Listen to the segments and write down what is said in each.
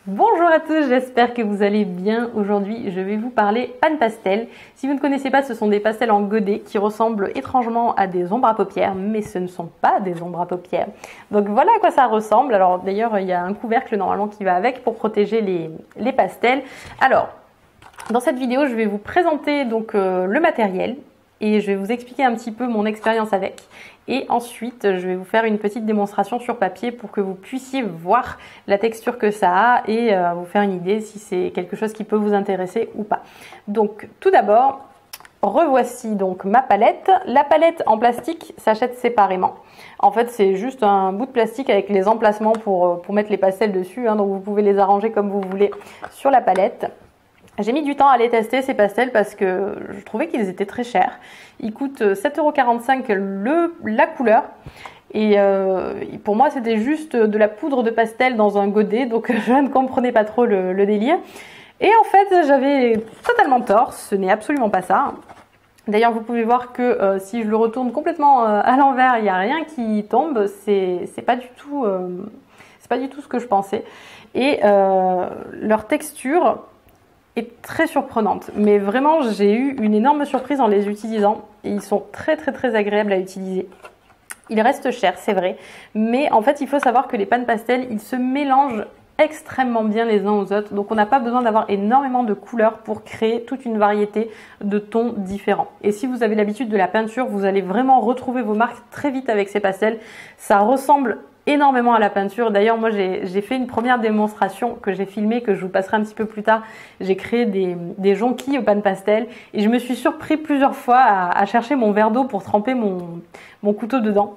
Bonjour à tous, j'espère que vous allez bien. Aujourd'hui, je vais vous parler pan pastel. Si vous ne connaissez pas, ce sont des pastels en godet qui ressemblent étrangement à des ombres à paupières, mais ce ne sont pas des ombres à paupières. Donc voilà à quoi ça ressemble. Alors d'ailleurs, il y a un couvercle normalement qui va avec pour protéger les pastels. Alors, dans cette vidéo, je vais vous présenter donc le matériel et je vais vous expliquer un petit peu mon expérience avec. Et ensuite, je vais vous faire une petite démonstration sur papier pour que vous puissiez voir la texture que ça a et vous faire une idée si c'est quelque chose qui peut vous intéresser ou pas. Donc, tout d'abord, revoici donc ma palette. La palette en plastique s'achète séparément. En fait, c'est juste un bout de plastique avec les emplacements pour mettre les pastels dessus. Donc, vous pouvez les arranger comme vous voulez sur la palette. J'ai mis du temps à les tester ces pastels parce que je trouvais qu'ils étaient très chers. Ils coûtent 7,45 € la couleur. Et pour moi, c'était juste de la poudre de pastel dans un godet. Donc je ne comprenais pas trop le délire. Et en fait, j'avais totalement tort. Ce n'est absolument pas ça. D'ailleurs, vous pouvez voir que si je le retourne complètement à l'envers, il n'y a rien qui tombe. C'est pas du tout ce que je pensais. Et leur texture est très surprenante, mais vraiment j'ai eu une énorme surprise en les utilisant et ils sont très agréables à utiliser. Ils restent chers, c'est vrai, mais en fait il faut savoir que les pan pastels ils se mélangent extrêmement bien les uns aux autres, donc on n'a pas besoin d'avoir énormément de couleurs pour créer toute une variété de tons différents. Et si vous avez l'habitude de la peinture, vous allez vraiment retrouver vos marques très vite avec ces pastels. Ça ressemble énormément à la peinture. D'ailleurs, moi, j'ai fait une première démonstration que j'ai filmée, que je vous passerai un petit peu plus tard. J'ai créé des jonquilles au pan pastel et je me suis surpris plusieurs fois à chercher mon verre d'eau pour tremper mon couteau dedans,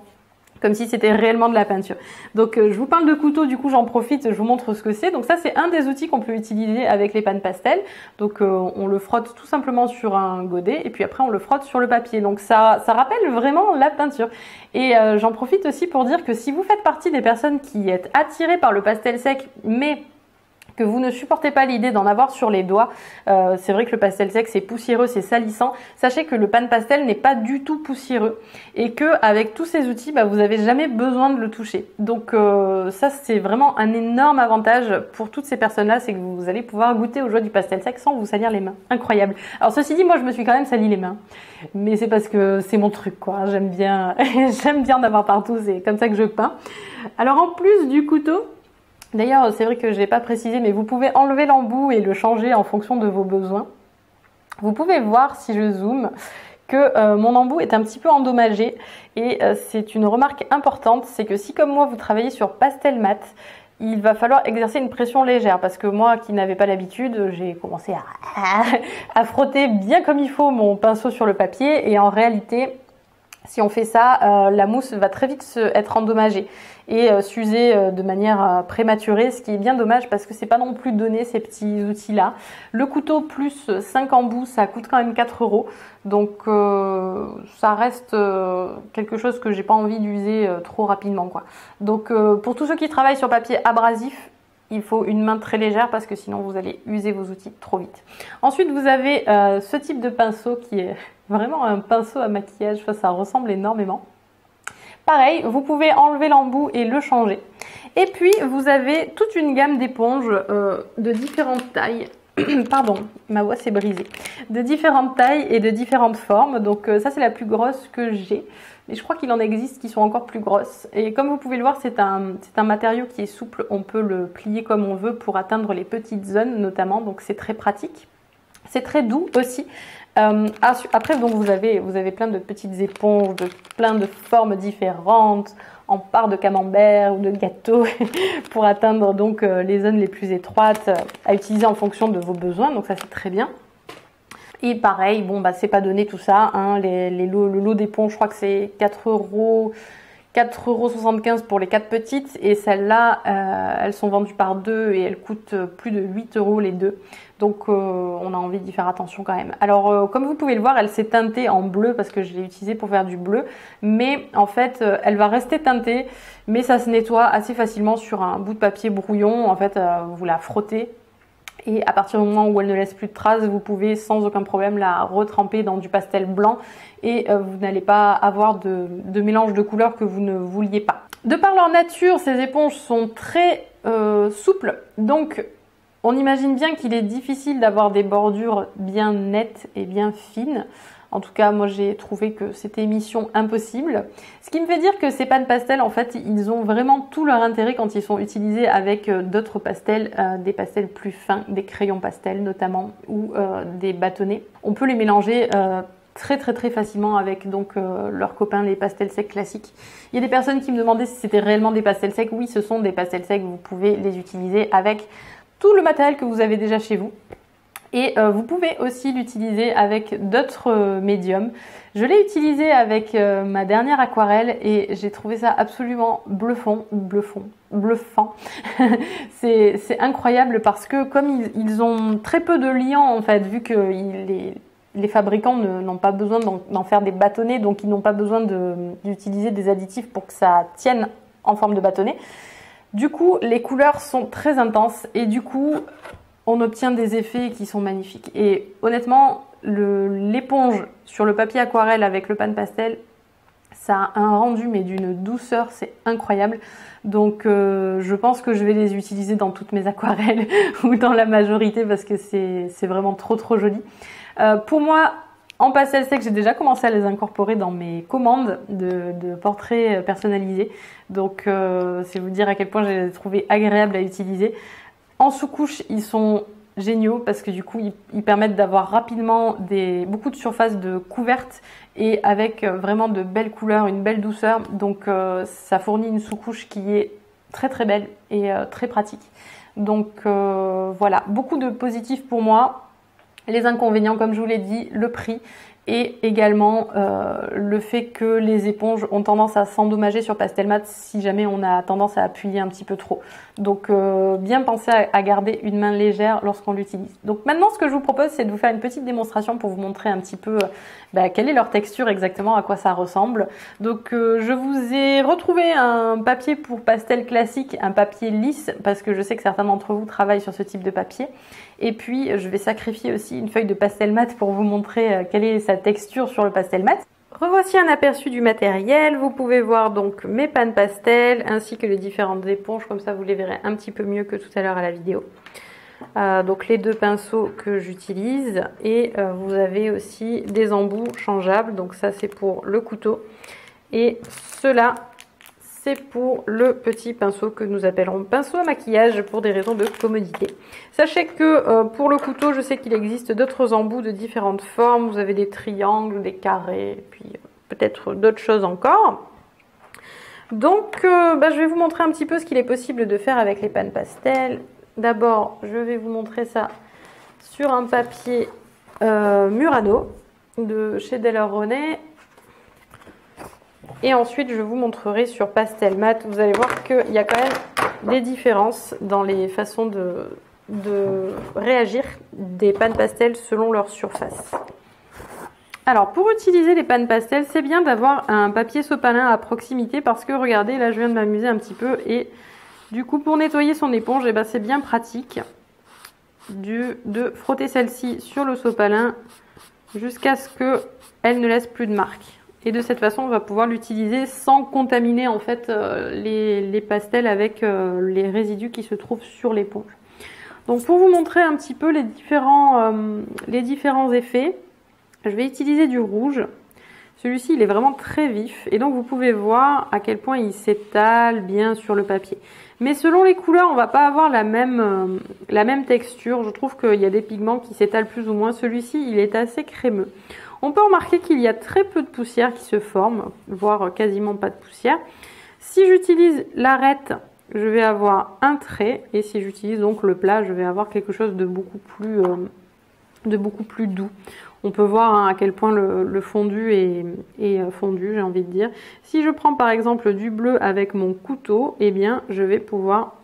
comme si c'était réellement de la peinture. Donc, je vous parle de couteau, du coup, j'en profite, je vous montre ce que c'est. Donc ça, c'est un des outils qu'on peut utiliser avec les pan pastels. Donc, on le frotte tout simplement sur un godet et puis après, on le frotte sur le papier. Donc, ça rappelle vraiment la peinture. Et j'en profite aussi pour dire que si vous faites partie des personnes qui êtes attirées par le pastel sec, mais que vous ne supportez pas l'idée d'en avoir sur les doigts, c'est vrai que le pastel sec c'est poussiéreux, c'est salissant. Sachez que le pan pastel n'est pas du tout poussiéreux et que avec tous ces outils, vous n'avez jamais besoin de le toucher. Donc ça c'est vraiment un énorme avantage pour toutes ces personnes-là, c'est que vous allez pouvoir goûter aux joies du pastel sec sans vous salir les mains. Incroyable. Alors ceci dit, moi je me suis quand même sali les mains, mais c'est parce que c'est mon truc quoi. J'aime bien, j'aime bien en avoir partout, c'est comme ça que je peins. Alors en plus du couteau. D'ailleurs, c'est vrai que je n'ai pas précisé, mais vous pouvez enlever l'embout et le changer en fonction de vos besoins. Vous pouvez voir, si je zoome, que mon embout est un petit peu endommagé. Et c'est une remarque importante, c'est que si comme moi, vous travaillez sur pastel mat, il va falloir exercer une pression légère. Parce que moi, qui n'avais pas l'habitude, j'ai commencé à frotter bien comme il faut mon pinceau sur le papier. Et en réalité, si on fait ça, la mousse va très vite être endommagée et s'user de manière prématurée, ce qui est bien dommage parce que c'est pas non plus donné ces petits outils-là. Le couteau plus 5 embouts, ça coûte quand même 4 €. Donc ça reste quelque chose que j'ai pas envie d'user trop rapidement quoi. Donc pour tous ceux qui travaillent sur papier abrasif, il faut une main très légère parce que sinon vous allez user vos outils trop vite. Ensuite vous avez ce type de pinceau qui est vraiment un pinceau à maquillage, enfin, ça ressemble énormément. Pareil, vous pouvez enlever l'embout et le changer. Et puis vous avez toute une gamme d'éponges de différentes tailles. Pardon, ma voix s'est brisée. De différentes tailles et de différentes formes. Donc ça c'est la plus grosse que j'ai. Mais je crois qu'il en existe qui sont encore plus grosses. Et comme vous pouvez le voir, c'est un matériau qui est souple. On peut le plier comme on veut pour atteindre les petites zones notamment. Donc c'est très pratique. C'est très doux aussi. Après, donc vous avez plein de petites éponges, plein de formes différentes, en part de camembert ou de gâteau pour atteindre donc les zones les plus étroites à utiliser en fonction de vos besoins. Donc ça c'est très bien. Et pareil, bon c'est pas donné tout ça. Hein, le lot d'éponges, je crois que c'est 4 €. 4,75 € pour les 4 petites et celles-là, elles sont vendues par deux et elles coûtent plus de 8 € les deux. Donc on a envie d'y faire attention quand même. Alors comme vous pouvez le voir, elle s'est teintée en bleu parce que je l'ai utilisée pour faire du bleu. Mais en fait, elle va rester teintée, mais ça se nettoie assez facilement sur un bout de papier brouillon. En fait, vous la frottez. Et à partir du moment où elle ne laisse plus de traces, vous pouvez sans aucun problème la retremper dans du pastel blanc et vous n'allez pas avoir de mélange de couleurs que vous ne vouliez pas. De par leur nature, ces éponges sont très souple. Donc on imagine bien qu'il est difficile d'avoir des bordures bien nettes et bien fines. En tout cas, moi j'ai trouvé que c'était mission impossible. Ce qui me fait dire que ces pâtes pastel, en fait, ils ont vraiment tout leur intérêt quand ils sont utilisés avec d'autres pastels, des pastels plus fins, des crayons pastels notamment, ou des bâtonnets. On peut les mélanger très facilement avec donc leurs copains, les pastels secs classiques. Il y a des personnes qui me demandaient si c'était réellement des pastels secs. Oui, ce sont des pastels secs, vous pouvez les utiliser avec tout le matériel que vous avez déjà chez vous. Et vous pouvez aussi l'utiliser avec d'autres médiums. Je l'ai utilisé avec ma dernière aquarelle et j'ai trouvé ça absolument bluffant. C'est incroyable parce que comme ils ont très peu de liants en fait, vu que les fabricants n'ont pas besoin d'en faire des bâtonnets, donc ils n'ont pas besoin d'utiliser des additifs pour que ça tienne en forme de bâtonnet. Du coup, les couleurs sont très intenses et du coup, on obtient des effets qui sont magnifiques. Et honnêtement, l'éponge sur le papier aquarelle avec le pan pastel, ça a un rendu mais d'une douceur, c'est incroyable. Donc je pense que je vais les utiliser dans toutes mes aquarelles ou dans la majorité parce que c'est vraiment trop joli. Pour moi, en pastel sec, j'ai déjà commencé à les incorporer dans mes commandes de portraits personnalisés. Donc c'est vous dire à quel point j'ai trouvé agréable à utiliser. En sous-couche, ils sont géniaux parce que du coup, ils permettent d'avoir rapidement beaucoup de surface de couverte et avec vraiment de belles couleurs, une belle douceur. Donc, ça fournit une sous-couche qui est très belle et très pratique. Donc, voilà, beaucoup de positifs pour moi. Les inconvénients, comme je vous l'ai dit, le prix. Et également le fait que les éponges ont tendance à s'endommager sur Pastelmat si jamais on a tendance à appuyer un petit peu trop. Donc bien penser à garder une main légère lorsqu'on l'utilise. Donc maintenant ce que je vous propose c'est de vous faire une petite démonstration pour vous montrer un petit peu quelle est leur texture exactement, à quoi ça ressemble. Donc je vous ai retrouvé un papier pour pastel classique, un papier lisse parce que je sais que certains d'entre vous travaillent sur ce type de papier. Et puis je vais sacrifier aussi une feuille de pastel mat pour vous montrer quelle est sa texture sur le pastel mat. Revoici un aperçu du matériel. Vous pouvez voir donc mes pannes pastel ainsi que les différentes éponges, comme ça vous les verrez un petit peu mieux que tout à l'heure à la vidéo. Donc les deux pinceaux que j'utilise et vous avez aussi des embouts changeables, donc ça c'est pour le couteau et cela c'est pour le petit pinceau que nous appellerons pinceau à maquillage pour des raisons de commodité. Sachez que pour le couteau, je sais qu'il existe d'autres embouts de différentes formes. Vous avez des triangles, des carrés, puis peut-être d'autres choses encore. Donc, je vais vous montrer un petit peu ce qu'il est possible de faire avec les pannes pastel. D'abord, je vais vous montrer ça sur un papier Murano de chez Daler-Rowney. Et ensuite, je vous montrerai sur pastel mat. Vous allez voir qu'il y a quand même des différences dans les façons de réagir des pannes pastel selon leur surface. Alors, pour utiliser les pannes pastel, c'est bien d'avoir un papier sopalin à proximité parce que, regardez, là, je viens de m'amuser un petit peu. Et du coup, pour nettoyer son éponge, c'est bien pratique de frotter celle-ci sur le sopalin jusqu'à ce qu'elle ne laisse plus de marques. Et de cette façon, on va pouvoir l'utiliser sans contaminer en fait les pastels avec les résidus qui se trouvent sur l'éponge. Donc pour vous montrer un petit peu les différents effets, je vais utiliser du rouge. Celui-ci, il est vraiment très vif et donc vous pouvez voir à quel point il s'étale bien sur le papier. Mais selon les couleurs, on va pas avoir la même texture. Je trouve qu'il y a des pigments qui s'étalent plus ou moins. Celui-ci, il est assez crémeux. On peut remarquer qu'il y a très peu de poussière qui se forme, voire quasiment pas de poussière. Si j'utilise l'arête, je vais avoir un trait, et si j'utilise donc le plat, je vais avoir quelque chose de beaucoup plus doux. On peut voir à quel point le fondu est fondu, j'ai envie de dire. Si je prends par exemple du bleu avec mon couteau, eh bien je vais pouvoir,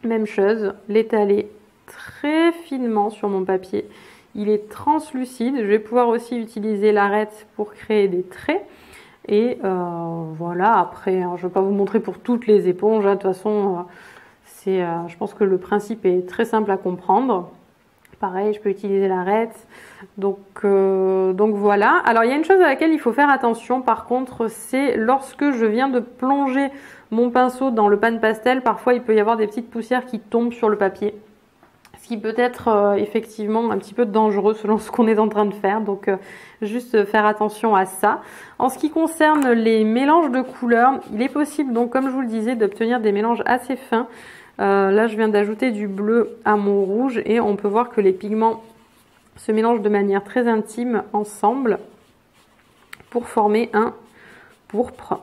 même chose, l'étaler très finement sur mon papier. Il est translucide. Je vais pouvoir aussi utiliser l'arête pour créer des traits. Et voilà, après, je ne vais pas vous montrer pour toutes les éponges. De toute façon, je pense que le principe est très simple à comprendre. pareil, je peux utiliser l'arête. Donc voilà. Alors il y a une chose à laquelle il faut faire attention par contre, c'est lorsque je viens de plonger mon pinceau dans le pan pastel, parfois il peut y avoir des petites poussières qui tombent sur le papier. Ce qui peut être effectivement un petit peu dangereux selon ce qu'on est en train de faire. Donc juste faire attention à ça. En ce qui concerne les mélanges de couleurs, il est possible, donc comme je vous le disais, d'obtenir des mélanges assez fins. Là je viens d'ajouter du bleu à mon rouge et on peut voir que les pigments se mélangent de manière très intime ensemble pour former un pourpre.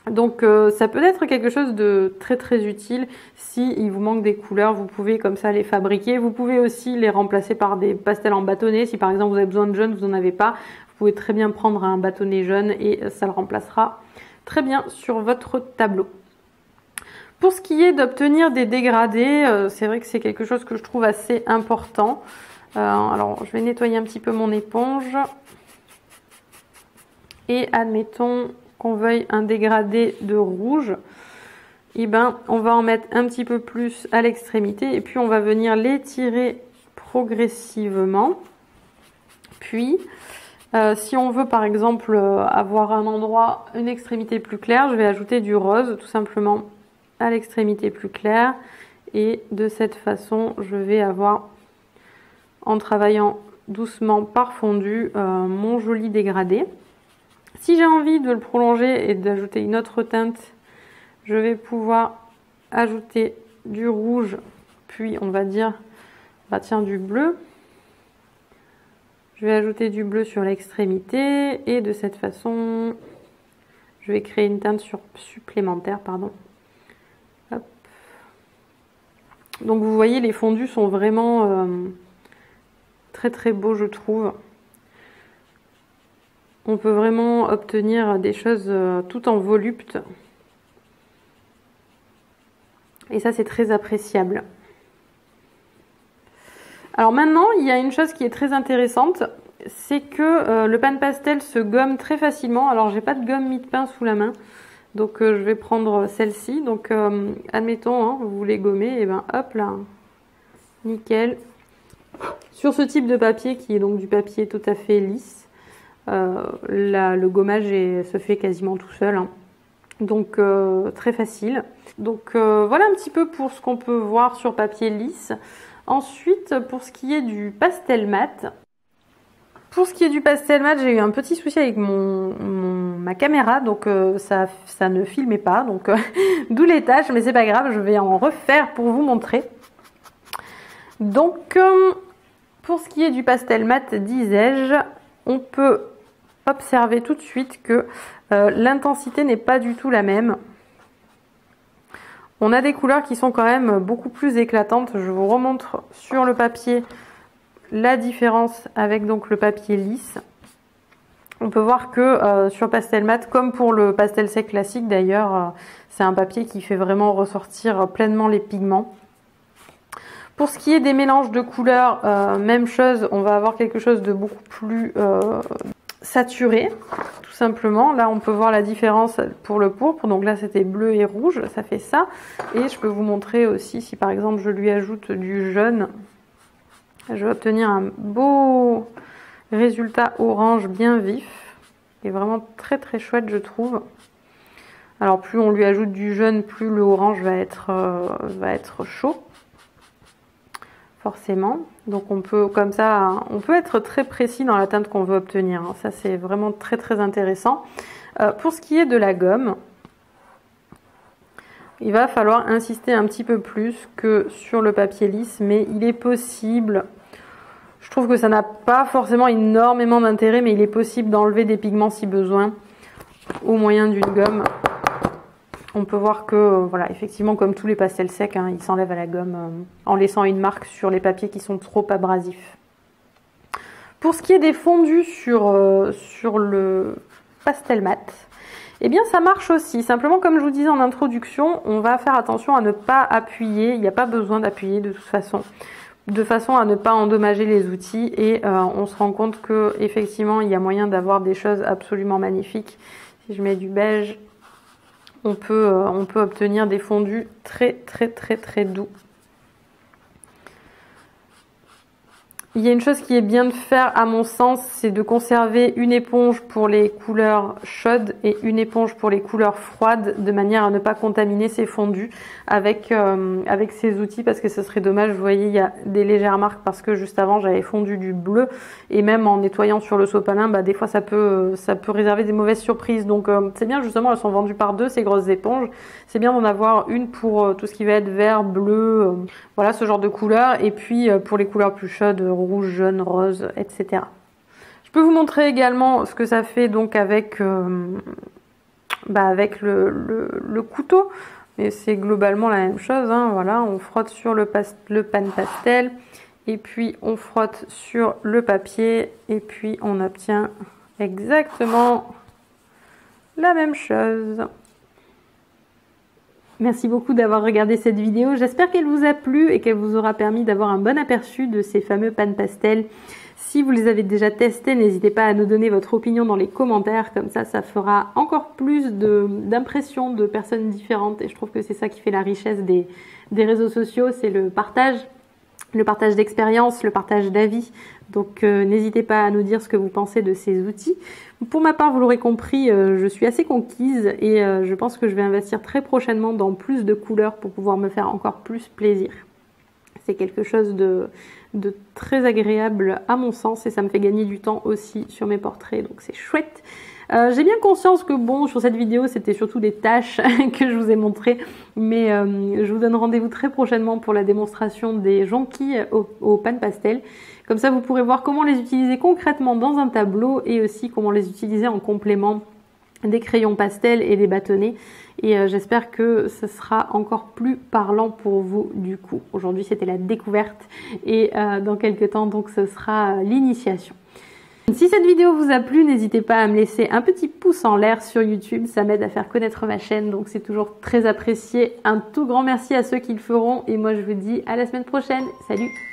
Donc ça peut être quelque chose de très très utile. Si il vous manque des couleurs, vous pouvez comme ça les fabriquer. Vous pouvez aussi les remplacer par des pastels en bâtonnet. Si par exemple vous avez besoin de jaune, vous n'en avez pas, vous pouvez très bien prendre un bâtonnet jaune et ça le remplacera très bien sur votre tableau. Pour ce qui est d'obtenir des dégradés, c'est vrai que c'est quelque chose que je trouve assez important. Alors je vais nettoyer un petit peu mon éponge. Et admettons qu'on veuille un dégradé de rouge, et ben on va en mettre un petit peu plus à l'extrémité et puis on va venir l'étirer progressivement. Puis si on veut par exemple avoir un endroit, une extrémité plus claire, je vais ajouter du rose tout simplement à l'extrémité plus claire et de cette façon je vais avoir, en travaillant doucement par fondu, mon joli dégradé. Si j'ai envie de le prolonger et d'ajouter une autre teinte, je vais pouvoir ajouter du rouge, puis on va dire, bah tiens, du bleu. Je vais ajouter du bleu sur l'extrémité et de cette façon, je vais créer une teinte supplémentaire, pardon. Hop. Donc vous voyez, les fondus sont vraiment très très beaux, je trouve. On peut vraiment obtenir des choses tout en volupte. Et ça, c'est très appréciable. Alors maintenant, il y a une chose qui est très intéressante, c'est que le pan pastel se gomme très facilement. Alors, j'ai pas de gomme mie-de-pain sous la main, donc je vais prendre celle-ci. Donc, admettons, hein, vous voulez gommer, et ben hop là, nickel. Sur ce type de papier qui est donc du papier tout à fait lisse, le gommage se fait quasiment tout seul, hein. Donc très facile. Donc voilà un petit peu pour ce qu'on peut voir sur papier lisse. Ensuite, pour ce qui est du pastel mat, j'ai eu un petit souci avec ma caméra, donc ça ne filmait pas, donc d'où les tâches, mais c'est pas grave, je vais en refaire pour vous montrer. Donc pour ce qui est du pastel mat, disais-je, on peut observer tout de suite que l'intensité n'est pas du tout la même. On a des couleurs qui sont quand même beaucoup plus éclatantes. Je vous remontre sur le papier la différence avec donc le papier lisse. On peut voir que sur pastel mat, comme pour le pastel sec classique d'ailleurs, c'est un papier qui fait vraiment ressortir pleinement les pigments. Pour ce qui est des mélanges de couleurs, même chose, on va avoir quelque chose de beaucoup plus saturé, tout simplement. Là, on peut voir la différence pour le pourpre. Donc là, c'était bleu et rouge, ça fait ça. Et je peux vous montrer aussi, si par exemple, je lui ajoute du jaune, je vais obtenir un beau résultat orange bien vif. Et vraiment très très chouette, je trouve. Alors, plus on lui ajoute du jaune, plus le orange va être chaud. Forcément, donc on peut comme ça, on peut être très précis dans la teinte qu'on veut obtenir, hein. Ça c'est vraiment très très intéressant. Pour ce qui est de la gomme, il va falloir insister un petit peu plus que sur le papier lisse, mais il est possible, je trouve que ça n'a pas forcément énormément d'intérêt, mais il est possible d'enlever des pigments si besoin au moyen d'une gomme. On peut voir que, voilà, effectivement, comme tous les pastels secs, hein, ils s'enlèvent à la gomme en laissant une marque sur les papiers qui sont trop abrasifs. Pour ce qui est des fondus sur le pastel mat, eh bien ça marche aussi. Simplement, comme je vous disais en introduction, on va faire attention à ne pas appuyer. Il n'y a pas besoin d'appuyer de toute façon, de façon à ne pas endommager les outils. Et on se rend compte que effectivement, il y a moyen d'avoir des choses absolument magnifiques. Si je mets du beige, on peut obtenir des fondus très très très très doux. Il y a une chose qui est bien de faire à mon sens, c'est de conserver une éponge pour les couleurs chaudes et une éponge pour les couleurs froides, de manière à ne pas contaminer ces fondus avec ces outils, parce que ce serait dommage. Vous voyez, il y a des légères marques parce que juste avant j'avais fondu du bleu, et même en nettoyant sur le sopalin, des fois ça peut réserver des mauvaises surprises. Donc c'est bien, justement, elles sont vendues par deux, ces grosses éponges. C'est bien d'en avoir une pour tout ce qui va être vert, bleu, voilà, ce genre de couleurs, et puis pour les couleurs plus chaudes, rouge, jaune, rose, etc. Je peux vous montrer également ce que ça fait donc avec le couteau, mais c'est globalement la même chose, hein. Voilà, on frotte sur le pan pastel, et puis on frotte sur le papier, et puis on obtient exactement la même chose. Merci beaucoup d'avoir regardé cette vidéo. J'espère qu'elle vous a plu et qu'elle vous aura permis d'avoir un bon aperçu de ces fameux pan pastel. Si vous les avez déjà testés, n'hésitez pas à nous donner votre opinion dans les commentaires. Comme ça fera encore plus d'impressions de personnes différentes. Et je trouve que c'est ça qui fait la richesse des réseaux sociaux, c'est le partage d'expériences, le partage d'avis. Donc n'hésitez pas à nous dire ce que vous pensez de ces outils. Pour ma part, vous l'aurez compris, je suis assez conquise, et je pense que je vais investir très prochainement dans plus de couleurs pour pouvoir me faire encore plus plaisir. C'est quelque chose de très agréable à mon sens, et ça me fait gagner du temps aussi sur mes portraits, donc c'est chouette. J'ai bien conscience que bon, sur cette vidéo, c'était surtout des tâches que je vous ai montrées, mais je vous donne rendez-vous très prochainement pour la démonstration des jonquilles au pan pastel. Comme ça, vous pourrez voir comment les utiliser concrètement dans un tableau, et aussi comment les utiliser en complément des crayons pastel et des bâtonnets. Et j'espère que ce sera encore plus parlant pour vous du coup. Aujourd'hui, c'était la découverte, et dans quelques temps, donc, ce sera l'initiation. Si cette vidéo vous a plu, n'hésitez pas à me laisser un petit pouce en l'air sur YouTube, ça m'aide à faire connaître ma chaîne, donc c'est toujours très apprécié. Un tout grand merci à ceux qui le feront, et moi je vous dis à la semaine prochaine. Salut!